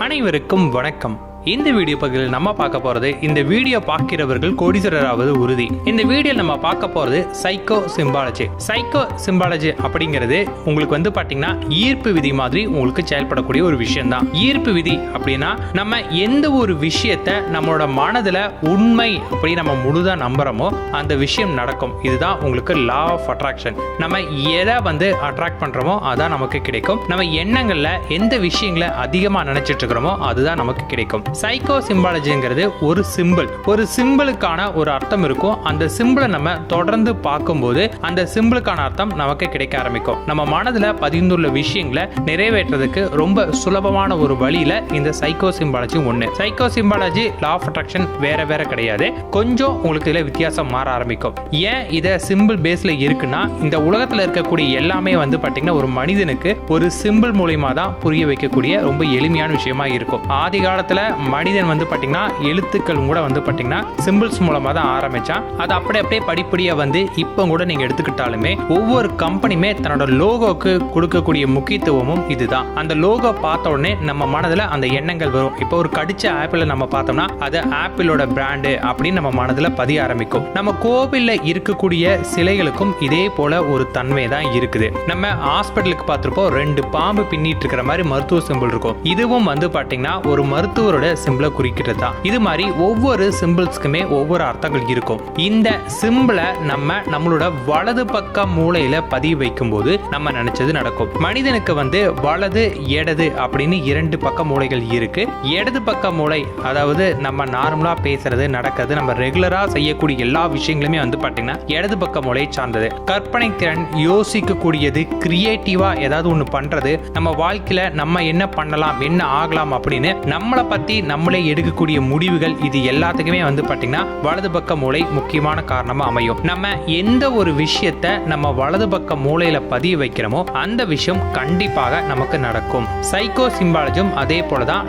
அனைவருக்கும் வணக்கம். இந்த வீடியோ பகுதியில் நம்ம பார்க்க போறது, இந்த வீடியோ பார்க்கிறவர்கள் கோடீஸ்வரராவது உறுதி. இந்த வீடியோ நம்ம பார்க்க போறது சைக்கோ சிம்பாலஜி. சைக்கோ சிம்பாலஜி அப்படிங்கிறது உங்களுக்கு பாத்தீங்கன்னா ஈர்ப்பு விதி மாதிரி உங்களுக்கு செயல்படக்கூடிய ஒரு விஷயம் தான். ஈர்ப்பு விதி அப்படின்னா நம்ம எந்த ஒரு விஷயத்தை நம்மளோட மனதுல உண்மை அப்படி நம்ம முழுதா நம்புறோமோ அந்த விஷயம் நடக்கும். இதுதான் உங்களுக்கு லா ஆஃப் அட்ராக்ஷன். நம்ம எதை அட்ராக்ட் பண்றோமோ அதான் நமக்கு கிடைக்கும். நம்ம எண்ணங்கள்ல எந்த விஷயங்களை அதிகமா நினைச்சிட்டு இருக்கிறோமோ அதுதான் நமக்கு கிடைக்கும். சைக்கோ சிம்பாலஜிங்கிறது ஒரு சிம்பிள். ஒரு சிம்பிளுக்கான ஒரு அர்த்தம் இருக்கும். அந்த சிம்பிளை நம்ம தொடர்ந்து பார்க்கும்போது அந்த சிம்பிளுக்கான அர்த்தம் நமக்கு கிடைக்க ஆரம்பிக்கும். நம்ம மனதுல பதிந்துள்ள விஷயங்களை நிறைவேற்றுறதுக்கு ரொம்ப சுலபமான ஒரு வழியில இந்த சைக்கோ சிம்பாலஜி ஒண்ணு. Psycho symbology law of attraction வேற கிடையாது. கொஞ்சம் உங்களுக்கு இதுல வித்தியாசம் மாற ஆரம்பிக்கும். ஏன் இதை சிம்பிள் பேஸ்ல இருக்குன்னா, இந்த உலகத்துல இருக்கக்கூடிய எல்லாமே பாத்தீங்கன்னா ஒரு மனிதனுக்கு ஒரு சிம்பிள் மூலியமா தான் புரிய வைக்கக்கூடிய ரொம்ப எளிமையான விஷயமா இருக்கும். ஆதி காலத்துல மனிதன் பாத்தீங்கன்னா எழுத்துக்கள் கூட பாத்தீங்கன்னா சிம்பிள்ஸ் மூலமா தான் ஆரம்பிச்சான். அது அப்படியே படிப்படியா இப்ப கூட நீங்க எடுத்துக்கிட்டாலுமே ஒவ்வொரு கம்பெனியுமே தன்னோட லோகோக்கு கொடுக்கக்கூடிய முக்கியத்துவமும் இதுதான். அந்த லோகோ பார்த்த உடனே நம்ம மனதுல அந்த எண்ணங்கள் வரும். இப்போ ஒரு கடிச்ச ஆப்பிள் நம்ம பார்த்தோம்னா அது ஆப்பிளோட பிராண்டு அப்படின்னு நம்ம மனதுல பதிய ஆரம்பிக்கும். நம்ம கோவில்ல இருக்கக்கூடிய சிலைகளுக்கும் இதே போல ஒரு தன்மை தான் இருக்குது. நம்ம ஹாஸ்பிட்டலுக்கு பார்த்திருப்போம், 2 பாம்பு பின்னிட்டு இருக்கிற மாதிரி மருத்துவ சிம்பிள் இருக்கும். இதுவும் பாத்தீங்கன்னா ஒரு மருத்துவரோட சிம்பிளை குறிக்கிறது தான். இது மாதிரி ஒவ்வொரு சிம்பிள்ஸ்க்குமே ஒவ்வொரு அர்த்தங்கள் இருக்கும். இந்த சிம்பிளை நம்மளோட வலது பக்க மூளையில பதிவு வைக்கும் போது நம்ம நினைச்சது நடக்கும். மனிதனுக்கு வலது இடது அப்படின்னு 2 பக்க மூளைகள் இருக்கு. இடது பக்க மூளை அதாவது நம்ம நார்மலா பேசுறது நடக்கிறது நம்ம ரெகுலரா செய்யக்கூடிய எல்லா விஷயங்களுமே பாத்தீங்கன்னா இடது பக்க மூளையை சார்ந்தது. கற்பனை திறன், யோசிக்க கூடியது, கிரியேட்டிவா ஏதாவது ஒண்ணு பண்றது, நம்ம வாழ்க்கையில நம்ம என்ன பண்ணலாம் என்ன ஆகலாம் அப்படின்னு நம்மளை பத்தி நம்மளே எடுக்கக்கூடிய முடிவுகள், இது எல்லாத்துக்குமே பாத்தீங்கன்னா வலது பக்க மூளை முக்கியமான காரணமா அமையும். நம்ம எந்த ஒரு விஷயத்தை நம்ம வலது பக்க மூளையில பதிய வைக்கிறோமோ அந்த விஷயம் கண்டிப்பாக நமக்கு நடக்கும். சைக்கோ சிம்பாலஜியும் அதே போலதான்.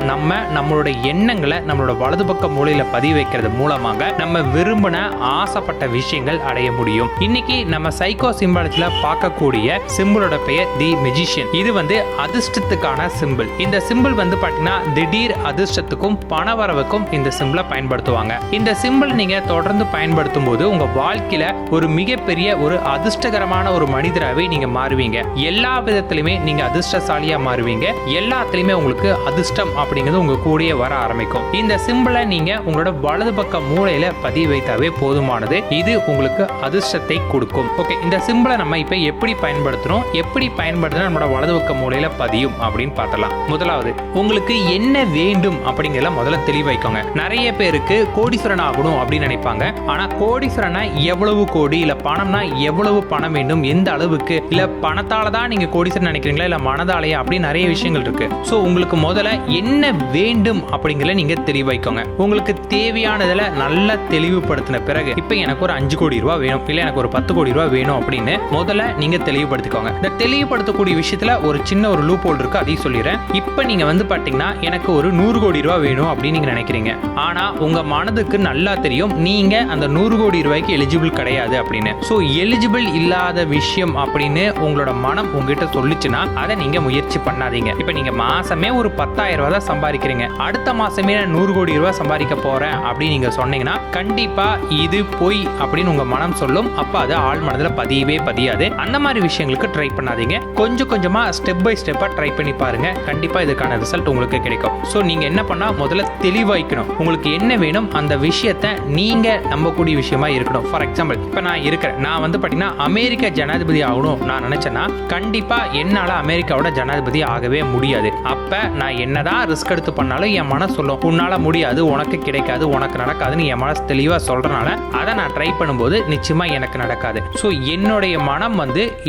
நம்மளோட எண்ணங்களை நம்மளோட வலது பக்க மூளையில பதிய வைக்கிறது மூலமாக நம்ம விரும்பின ஆசைப்பட்ட விஷயங்கள் அடைய முடியும். இன்னைக்கு நம்ம சைக்கோ சிம்பாலஜில பார்க்கக்கூடிய சிம்பிளோட பெயர் தி மெஜிஷியன். இது அதிர்ஷ்டத்துக்கான சிம்பிள். இந்த சிம்பிள் பாத்தீங்கன்னா திடீர் அதிர்ஷ்டத்துக்கும் பணவரவுக்கும் இந்த சிம்பிளை பயன்படுத்துவாங்க. இந்த சிம்பிள் நீங்க தொடர்ந்து பயன்படுத்தும் போது உங்க வாழ்க்கையில ஒரு மிகப்பெரிய ஒரு அதிர்ஷ்டகரமான ஒரு மனிதராகவே நீங்க மாறுவீங்க. எல்லா விதத்திலுமே நீங்க அதிர்ஷ்டசாலியா மாறுவீங்க. எல்லாத்திலுமே உங்களுக்கு அதிர்ஷ்டம் அப்படிங்கிறது உங்க கூடயே வர ஆரம்பிக்கும். இந்த சிம்பிளை நீங்க உங்களோட வலது பக்க மூளையில பதிய வைத்தாவே போதுமானது. இது உங்களுக்கு அதிர்ஷ்டத்தை கொடுக்கும். ஓகே, இந்த சிம்பிளை நம்ம இப்ப எப்படி பயன்படுத்துறோம், எப்படி பயன்படுத்தினா நம்மளோட வலது பக்க மூளையில பதியும் அப்படின்னு பார்த்தலாம். முதலாவது, உங்களுக்கு என்ன வேண்டும் அப்படிங்கறத முதல்ல தெளிவாய்க்கோங்க. நிறைய பேருக்கு கோடீஸ்வரன் ஆகணும் அப்படின்னு நினைப்பாங்க. ஆனா கோடீஸ்வரனா எவ்வளவு கோடி, இல்ல பணம்னா எவ்வளவு பணம் வேண்டும், எந்த அளவுக்கு, இல்ல பணத்தால தான் நீங்க கோடீஸ்வரன் நினைக்கிறீங்களா இல்ல மனதாலையா, அப்படி நிறைய விஷயங்கள் இருக்கு. சோ உங்களுக்கு முதல்ல என்ன வேண்டும் அப்படிங்கறத நீங்க தெளிவாய்க்கோங்க. உங்களுக்கு தேவையானதுல நல்லா தெளிவுபடுத்தின பிறகு இப்ப எனக்கு ஒரு 5 கோடி ரூபாய் வேணும், இல்ல எனக்கு ஒரு 10 கோடி ரூபாய் வேணும் அப்படின்னு முதல்ல நீங்க தெளிவுபடுத்திக்கோங்க. இந்த தெளிவுபடுத்தக்கூடிய விஷயத்துல ஒரு சின்ன ஒரு லூப் ஹோல் இருக்கு, அதையும் சொல்லிடுறேன். இப்ப நீங்க பாத்தீங்கன்னா எனக்கு ஒரு 100 கோடி ரூபாய் வேணும் அப்படின்னு நீங்க நினைக்கிறீங்க. ஆனா உங்க மனதுக்கு நல்லா தெரியும் நீங்க அந்த 100 கோடி ரூபாய்க்கு எலிஜிபிள் கிடையாது அப்படின்னு. சோ எலிஜிபிள் இல்லாத விஷயம் அப்படின்னு உங்களோட மனம் உங்ககிட்ட சொல்லிச்சுன்னா அதை நீங்க முயற்சி பண்ணாதீங்க. இப்ப நீங்க மாசமே ஒரு 10,000 ரூபாய் தான் சம்பாதிக்கிறீங்க, அடுத்த மாசமே நான் 100 கோடி ரூபாய் சம்பாதிக்க போறேன் அப்படின்னு நீங்க சொன்னீங்கன்னா கண்டிப்பா இது பொய் அப்படின்னு உங்க மனம் சொல்லும். அப்ப அது ஆள் மனதுல பதியவே பதியாது. அந்த மாதிரி விஷயங்களுக்கு ட்ரை பண்ணாதீங்க. கொஞ்சம் கொஞ்சமா ஸ்டெப் பை ஸ்டெப்பா ட்ரை பண்ணி பாருங்க. கண்டிப்பா இதுக்கான ரிசல்ட் உங்களுக்கு கிடைக்கும். சோ நீங்க என்ன பண்ணா முதல்ல தெளிவாய்க்கணும். உங்களுக்கு என்ன வேணும் அந்த விஷயத்தை நீங்க நம்பக்கூடிய விஷயமா இருக்கணும். ஃபார் எக்ஸாம்பிள், இப்ப நான் இருக்கிறேன், நான் பாத்தீங்கன்னா அமெரிக்க ஜனாதிபதி ஆகணும் நான் நினைச்சேன்னா கண்டிப்பா என்னால அமெரிக்காவோட ஜனாதிபதி ஆகவே முடியாது. அப்ப நான் என்னதான் ரிஸ்க் எடுத்து பண்ணாலும் என் மனசு சொல்லும் உன்னால முடியாது, உனக்கு கிடைக்காது, உனக்கு நடக்காதுன்னு என் மனசு தெளிவா சொல்றனால அதை நான் ட்ரை பண்ணும்போது நிச்சயமா எனக்கு நடக்காது. சோ என்னுடைய மனம்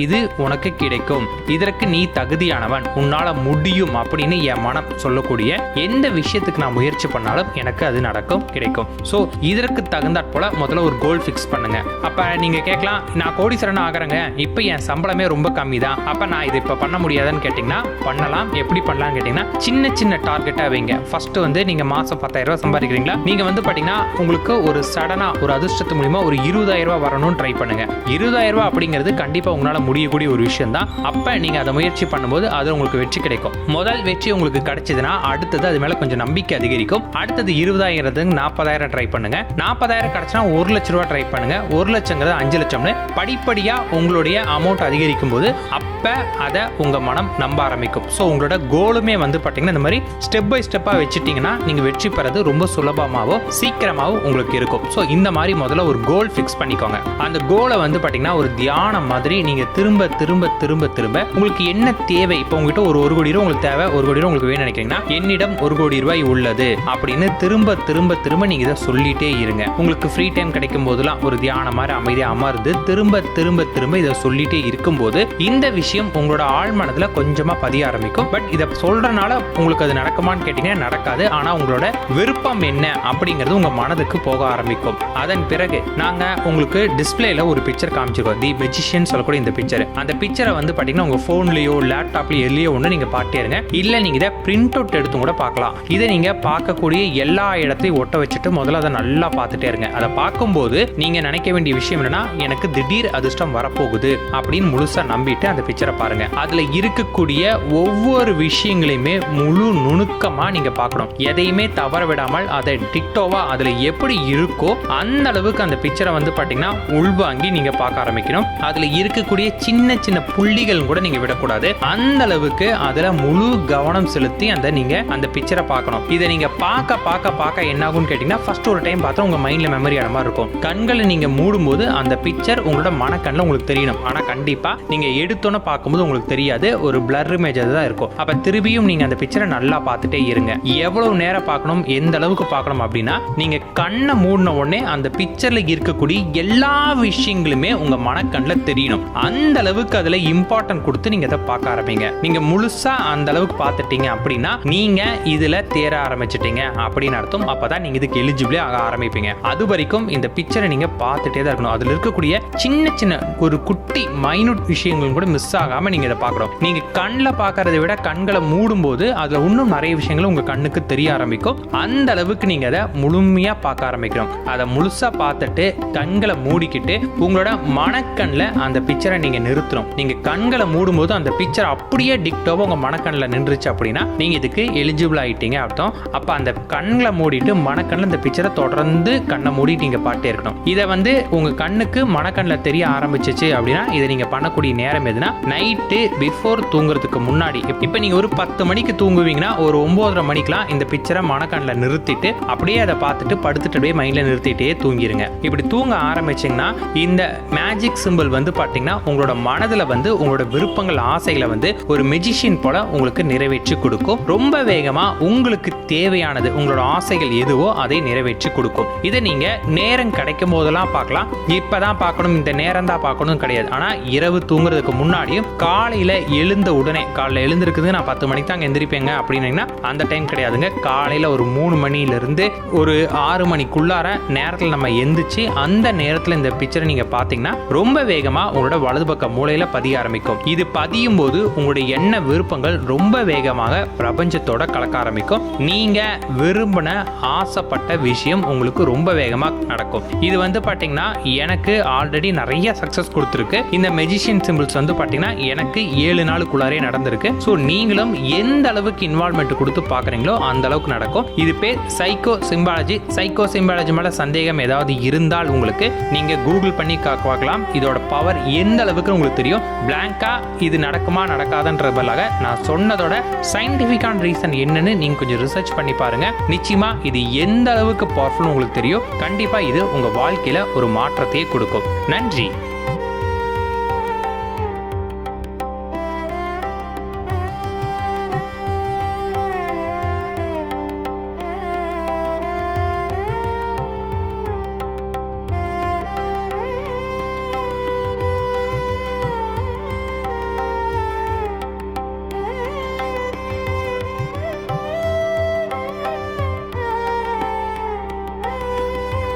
இது உனக்கு கிடைக்கும், இதற்கு நீ தகுதியானவன், உன்னால முடியும் அப்படின்னு என் மனம் சொல்லக்கூடிய எந்த விஷயத்தை விஷயத்துக்கு நான் முயற்சி பண்ணாலும் எனக்கு அது நடக்கும், கிடைக்கும். ஸோ இதற்கு தகுந்தாற் போல முதல்ல ஒரு கோல் ஃபிக்ஸ் பண்ணுங்க. அப்ப நீங்க கேட்கலாம், நான் கோடீஸ்வரன் ஆகிறேங்க, இப்போ என் சம்பளமே ரொம்ப கம்மி தான், அப்ப நான் இது இப்போ பண்ண முடியாதுன்னு கேட்டிங்கன்னா பண்ணலாம். எப்படி பண்ணலாம்னு கேட்டிங்கன்னா சின்ன சின்ன டார்கெட்டாக வைங்க. ஃபர்ஸ்ட் வந்து நீங்க மாசம் 10,000 ரூபாய் சம்பாதிக்கிறீங்களா, நீங்க வந்து பாத்தீங்கன்னா உங்களுக்கு ஒரு சடனா ஒரு அதிர்ஷ்டத்து மூலமா ஒரு 20,000 ரூபாய் வரணும்னு ட்ரை பண்ணுங்க. 20,000 ரூபாய் அப்படிங்கிறது கண்டிப்பா உங்களால முடியக்கூடிய ஒரு விஷயம் தான். அப்ப நீங்க அதை முயற்சி பண்ணும்போது அது உங்களுக்கு வெற்றி கிடைக்கும். முதல் வெற்றி உங்களுக்கு கிடைச்சதுன்னா அடுத்தது அது மேல கொஞ்சம் நம்பிக்கை அதிகரிக்கும். அடுத்தது 20,000 40,000 ட்ரை பண்ணுங்க. 40,000 கிடைச்சா 1 லட்சம் ரூபாய் ட்ரை பண்ணுங்க. 1 லட்சங்கிறது 5 லட்சம்னு படிப்படியா உங்களுடைய அமௌண்ட் அதிகரிக்கும் போது அப்ப அதை உங்க மனம் நம்ப ஆரம்பிக்கும். ஸோ உங்களோட கோலுமே வந்து பாத்தீங்கன்னா இந்த மாதிரி ஸ்டெப் பை ஸ்டெப்பா வச்சுட்டீங்கன்னா நீங்க வெற்றி பெறது ரொம்ப சுலபமாகவும் சீக்கிரமாகவும் உங்களுக்கு இருக்கும். ஸோ இந்த மாதிரி முதல்ல ஒரு கோல் ஃபிக்ஸ் பண்ணிக்கோங்க. அந்த கோலை வந்து பாத்தீங்கன்னா ஒரு தியானம் மாதிரி நீங்க திரும்ப திரும்ப திரும்ப திரும்ப உங்களுக்கு என்ன தேவை, இப்போ உங்ககிட்ட ஒரு 1 கோடி ரூபாய் உங்களுக்கு தேவை, 1 கோடி ரூபாய் உங்களுக்கு வேணும் நினைக்கிறீங்கன்னா என்னிடம் 1 கோடி ரூபாய் உள்ளது அப்படின்னு திரும்ப திரும்ப திரும்ப நீங்க இதை சொல்லிட்டே இருங்க. உங்களுக்கு ஃப்ரீ டைம் கிடைக்கும் போதெல்லாம் ஒரு தியானம் மாதிரி அமைதியா அமர்ந்து திரும்ப திரும்ப திரும்ப இதை சொல்லிட்டே இருக்கும்போது இந்த விஷயம் உங்களோட ஆழ் மனதுல கொஞ்சமா பதிய ஆரம்பிக்கும். பட் இதை சொல்றதுனால உங்களுக்கு அது நடக்குமான்னு கேட்டீங்கன்னா நடக்காது. ஆனா உங்களோட விருப்பம் என்ன அப்படிங்கிறது உங்க மனதுக்கு போக ஆரம்பிக்கும். அதன் பிறகு நாங்க உங்களுக்கு டிஸ்பிளேல ஒரு பிக்சர் காமிச்சிருக்கோம், தி மெஜிஷியன் சொல்லக்கூடிய இந்த பிக்சர். அந்த பிக்சரை வந்து பாத்தீங்கன்னா உங்க போன்லயோ லேப்டாப்லயோ எல்லையோ ஒன்று நீங்க பாட்டே இருங்க. இல்ல நீங்க இதை பிரிண்ட் அவுட் எடுத்து கூட பார்க்கலாம். இதை நீங்க பார்க்கக்கூடிய எல்லா இடத்தையும் ஒட்ட வச்சுட்டு முதல்ல அதை நல்லா பார்த்துட்டே இருங்க. அதை பார்க்கும்போது நீங்க நினைக்க வேண்டிய விஷயம் என்னன்னா எனக்கு திடீர் அதிர்ஷ்டம் வரப்போகுது அப்படின்னு முழுசா நம்பிட்டு அந்த பிக்சரை பாருங்க. அதுல இருக்கக்கூடிய ஒவ்வொரு விஷயங்களையுமே முழு நுணுக்கமா நீங்க பார்க்கணும். எதையுமே தவற விடாமல் அதை டிக்டோவா அதுல எப்படி இருக்கோ அந்த அளவுக்கு அந்த பிக்சரை வந்து பாத்தீங்கன்னா உள்வாங்கி நீங்க பார்க்க ஆரம்பிக்கணும். அதுல இருக்கக்கூடிய சின்ன சின்ன புள்ளிகள் கூட நீங்க விடக்கூடாது. அந்த அளவுக்கு அதுல முழு கவனம் செலுத்தி நீங்க அந்த பிக்சரை பார்க்கணும். இதை நீங்க பார்க்க பார்க்க பார்க்க என்ன ஆகும்னு கேட்டீங்கன்னா ஃபர்ஸ்ட் ஒரு டைம் பார்த்தா உங்க மைண்ட்ல மெமரி ஆன மாதிரி இருக்கும். கண்களை நீங்க மூடும்போது அந்த பிக்சர் உங்களோட மனக்கண்ணில் உங்களுக்கு தெரியணும். ஆனா கண்டிப்பா நீங்க எடுத்தோன்னு பார்க்கும்போது உங்களுக்கு தெரியாது, ஒரு பிளர் இமேஜ் தான் இருக்கும். அப்ப திரும்பியும் நீங்க அந்த பிக்சரை நல்லா பார்த்துட்டே இருங்க. எவ்வளவு நேரம் பார்க்கணும், எந்த அளவுக்கு பார்க்கணும் அப்படின்னா நீங்க கண்ணை மூடின உடனே அந்த பிக்சர்ல இருக்கக்கூடிய எல்லா விஷயங்களுமே உங்க மனக்கண்ணில் தெரியணும். அந்த அளவுக்கு அதுல இம்பார்ட்டன்ட் கொடுத்து நீங்க அதை பார்க்க ஆரம்பிங்க. நீங்க முழுசா அந்த அளவுக்கு பார்த்துட்டீங்க அப்படின்னா நீங்க இதுல தேர ஆரம்பிச்சிட்டீங்க அப்படின்னு அர்த்தம். அப்பதான் நீங்க இதுக்கு எலிஜிபிளே ஆக ஆரம்பிப்பீங்க. அது வரைக்கும் இந்த பிக்சரை நீங்க பார்த்துட்டே தான் இருக்கணும். அதுல இருக்கக்கூடிய சின்ன சின்ன ஒரு குட்டி மைனூட் விஷயங்களும் கூட மிஸ் ஆகாம நீங்க இதை பார்க்கணும். நீங்க கண்ணில் பார்க்கறதை விட கண்களை மூடும் போது அதுல இன்னும் நிறைய விஷயங்கள் உங்க கண்ணுக்கு தெரிய ஆரம்பிக்கும். அந்த அளவுக்கு நீங்க அதை முழுமையா பார்க்க ஆரம்பிக்கணும். அதை முழுசா பார்த்துட்டு கண்களை மூடிக்கிட்டு உங்களோட மனக்கண்ணில் அந்த பிக்சரை நீங்க நிறுத்தணும். நீங்க கண்களை மூடும் போது அந்த பிக்சர் அப்படியே டிக்டோவா உங்க மனக்கண்ணில் நின்றுச்சு அப்படின்னா நீங்க இதுக்கு எலிஜிபிள் ஆயிட்டீங்க அர்த்தம். அப்ப அந்த கண்களை மூடிட்டு மனக்கண்ணில் இந்த பிக்சரை தொடர்ந்து கண்ணை மூடிட்டு நீங்க பாட்டே இருக்கணும். இதை வந்து உங்க கண்ணுக்கு மனக்கண்ணில் தெரிய ஆரம்பிச்சிச்சு அப்படின்னா இதை நீங்க பண்ணக்கூடிய நேரம் எதுனா நைட்டு பிஃபோர் தூங்குறதுக்கு முன்னாடி. இப்ப நீங்க ஒரு 10 மணிக்கு தூங்குவீங்கன்னா ஒரு 9:30 மணிக்கெல்லாம் இந்த பிக்சரை மனக்கண்ணில் நிறுத்திட்டு அப்படியே அதை பார்த்துட்டு படுத்துட்டு அப்படியே மைண்ட்ல நிறுத்திட்டே தூங்கிருங்க. இப்படி தூங்க ஆரம்பிச்சிங்கன்னா இந்த மேஜிக் சிம்பிள் வந்து பாத்தீங்கன்னா உங்களோட மனதுல வந்து உங்களோட விருப்பங்கள் ஆசைகளை வந்து ஒரு மெஜிஷியன் போல உங்களுக்கு நிறைவேற்றி கொடுக்கும். ரொம்ப வேகமா உங்களுக்கு தேவையானது உங்களோட ஆசைகள் எதுவோ அதை நிறைவேற்றி கொடுக்கும். இதை நீங்க நேரம் கிடைக்கும் போதெல்லாம் பார்க்கலாம். இப்பதான் பார்க்கணும், இந்த நேரம் தான் பார்க்கணும் கிடையாது. ஆனா இரவு தூங்குறதுக்கு முன்னாடியும் காலையில எழுந்த உடனே, காலையில எழுந்திருக்குது நான் 10 மணிக்கு தான் எந்திரிப்பேங்க அப்படின்னீங்கன்னா அந்த டைம் கிடையாதுங்க. காலையில ஒரு 3 மணிலிருந்து ஒரு 6 மணிக்குள்ளார நேரத்தில் நம்ம எந்திரிச்சு அந்த நேரத்தில் இந்த பிக்சரை நீங்க பார்த்தீங்கன்னா ரொம்ப வேகமா உங்களோட வலது பக்க மூளையில பதிய ஆரம்பிக்கும். இது பதியும் போது உங்களுடைய எண்ண விருப்பங்கள் ரொம்ப வேகமாக பிரபஞ்சத்தோட கலக்க ஆரம்பிக்கும். நீங்க விரும்பின ஆசைப்பட்ட விஷயம் உங்களுக்கு ரொம்ப வேகமா நடக்கும். இது வந்து பாத்தீங்கன்னா எனக்கு ஆல்ரெடி நிறைய சக்சஸ் கொடுத்துருக்கு. இந்த மெஜிஷியன் சிம்பிள்ஸ் வந்து பாத்தீங்கன்னா எனக்கு 7 நாளுக்குள்ளாரே நடந்திருக்கு. ஸோ நீங்களும் எந்த அளவுக்கு இன்வால்மெண்ட் கொடுத்து பாக்குறீங்களோ அந்த அளவுக்கு நடக்கும். இது பேர் சைக்கோ சிம்பாலஜி. சைக்கோ சிம்பாலஜி மேல சந்தேகம் ஏதாவது இருந்தால் உங்களுக்கு நீங்க கூகுள் பண்ணி பார்க்கலாம். இதோட பவர் எந்த அளவுக்கு உங்களுக்கு தெரியும். பிளாங்கா இது நடக்குமா நடக்காதுன்ற பதிலாக நான் சொன்னதோட சயின்டிபிக்கான ரீசன் என்னன்னு நீங்க கொஞ்சம் ரிசர்ச் பண்ணி பாருங்க. நிச்சயமா இது எந்த அளவுக்கு பவர்ஃபுல் உங்களுக்கு தெரியும். கண்டிப்பா இது உங்க வாழ்க்கையில ஒரு மாற்றத்தையே கொடுக்கும். நன்றி.